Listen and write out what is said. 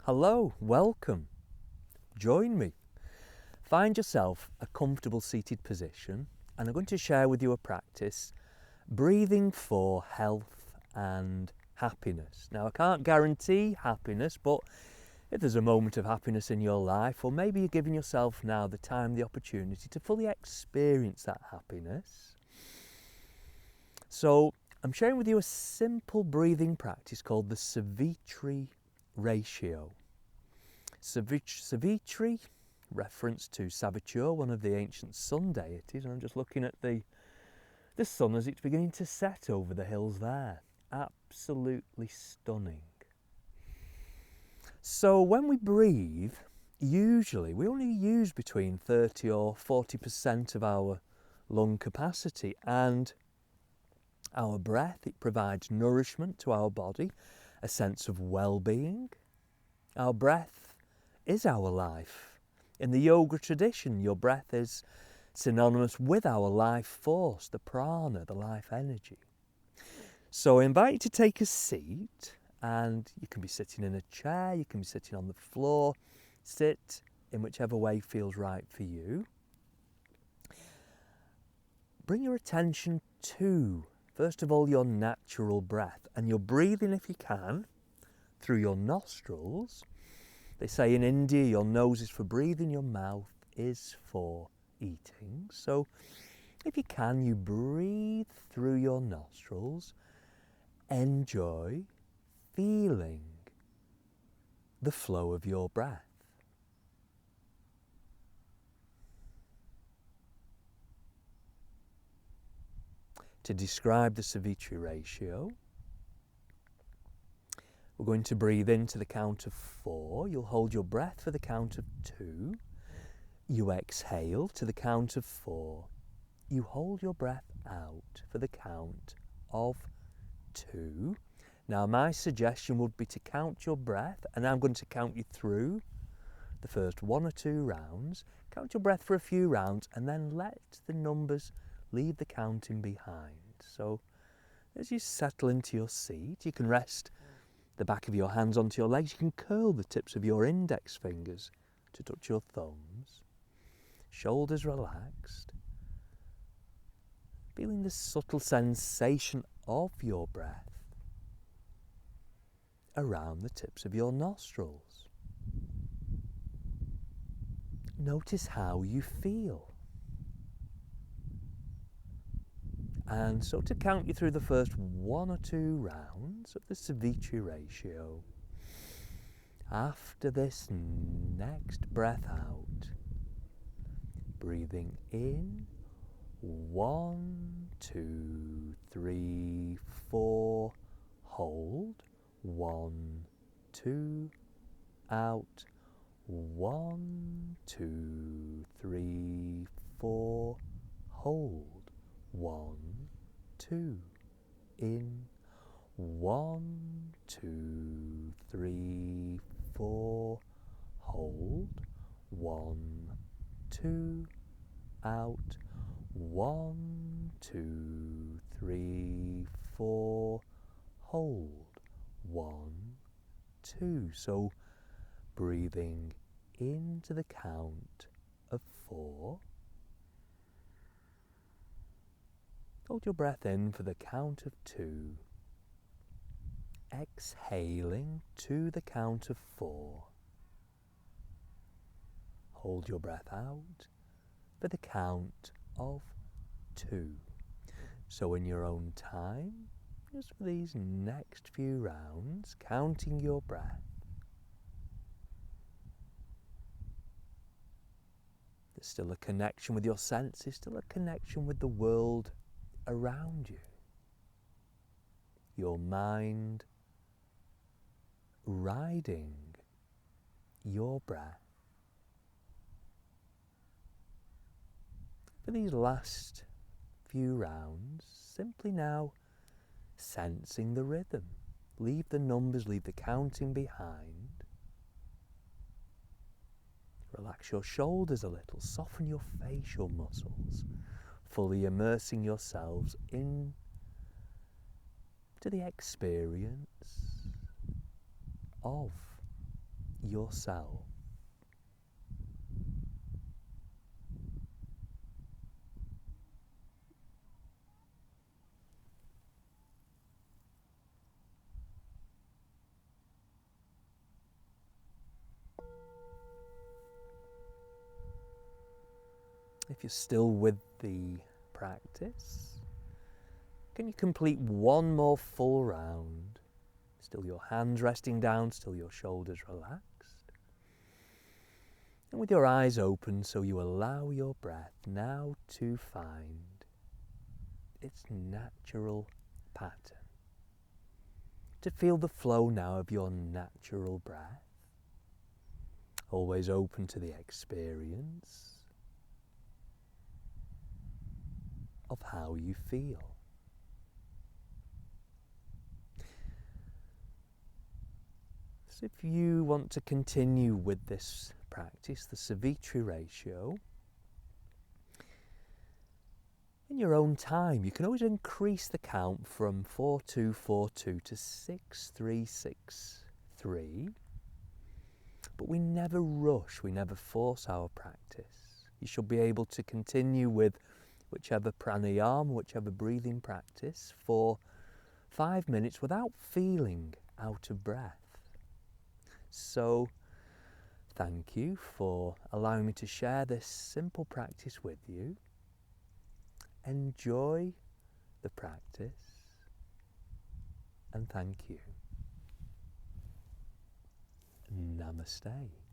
Hello, welcome. Join me. Find yourself a comfortable seated position, and I'm going to share with you a practice, breathing for health and happiness. Now, I can't guarantee happiness, but if there's a moment of happiness in your life, or maybe you're giving yourself now the time, the opportunity to fully experience that happiness. So I'm sharing with you a simple breathing practice called the Ceviche Ratio. Ceviche, reference to Ceviche, one of the ancient sun deities, and I'm just looking at the sun as it's beginning to set over the hills there. Absolutely stunning. So when we breathe, usually we only use between 30 or 40% of our lung capacity, and our breath, it provides nourishment to our body, a sense of well-being. Our breath is our life. In the yoga tradition, your breath is synonymous with our life force, the prana, the life energy. So I invite you to take a seat, and you can be sitting in a chair, you can be sitting on the floor. Sit in whichever way feels right for you. Bring your attention to, first of all, your natural breath, and you're breathing, if you can, through your nostrils. They say in India your nose is for breathing, your mouth is for eating. So if you can, you breathe through your nostrils. Enjoy feeling the flow of your breath. To describe the Ceviche ratio, we're going to breathe in to the count of 4. You'll hold your breath for the count of 2. You exhale to the count of 4. You hold your breath out for the count of 2. Now my suggestion would be to count your breath, and I'm going to count you through the first 1 or 2 rounds. Count your breath for a few rounds and then let the numbers leave the counting behind. So as you settle into your seat, you can rest the back of your hands onto your legs. You can curl the tips of your index fingers to touch your thumbs. Shoulders relaxed. Feeling the subtle sensation of your breath around the tips of your nostrils. Notice how you feel. And so to count you through the first 1 or 2 rounds of the Ceviche ratio, after this next breath out, breathing in, 1, 2, 3, 4, hold, 1, 2, out, 1, 2, 3, 4, hold, 1, 2, in, 1, 2, 3, 4, hold, 1, 2, out, 1, 2, 3, 4, hold, 1, 2. So breathing into the count of 4. Hold your breath in for the count of 2. Exhaling to the count of 4. Hold your breath out for the count of 2. So in your own time, just for these next few rounds, counting your breath. There's still a connection with your senses, still a connection with the world around you. Your mind riding your breath. For these last few rounds, simply now sensing the rhythm. Leave the numbers, leave the counting behind. Relax your shoulders a little, soften your facial muscles, fully immersing yourselves into the experience of yourself. If you're still with the practice, can you complete one more full round? Still your hands resting down, still your shoulders relaxed. And with your eyes open, so you allow your breath now to find its natural pattern. To feel the flow now of your natural breath. Always open to the experience of how you feel. So if you want to continue with this practice, the Ceviche Ratio, in your own time, you can always increase the count from 4242 to 6363. But we never rush, we never force our practice. You should be able to continue with whichever pranayama, whichever breathing practice for 5 minutes without feeling out of breath. So, thank you for allowing me to share this simple practice with you. Enjoy the practice, and thank you. Namaste.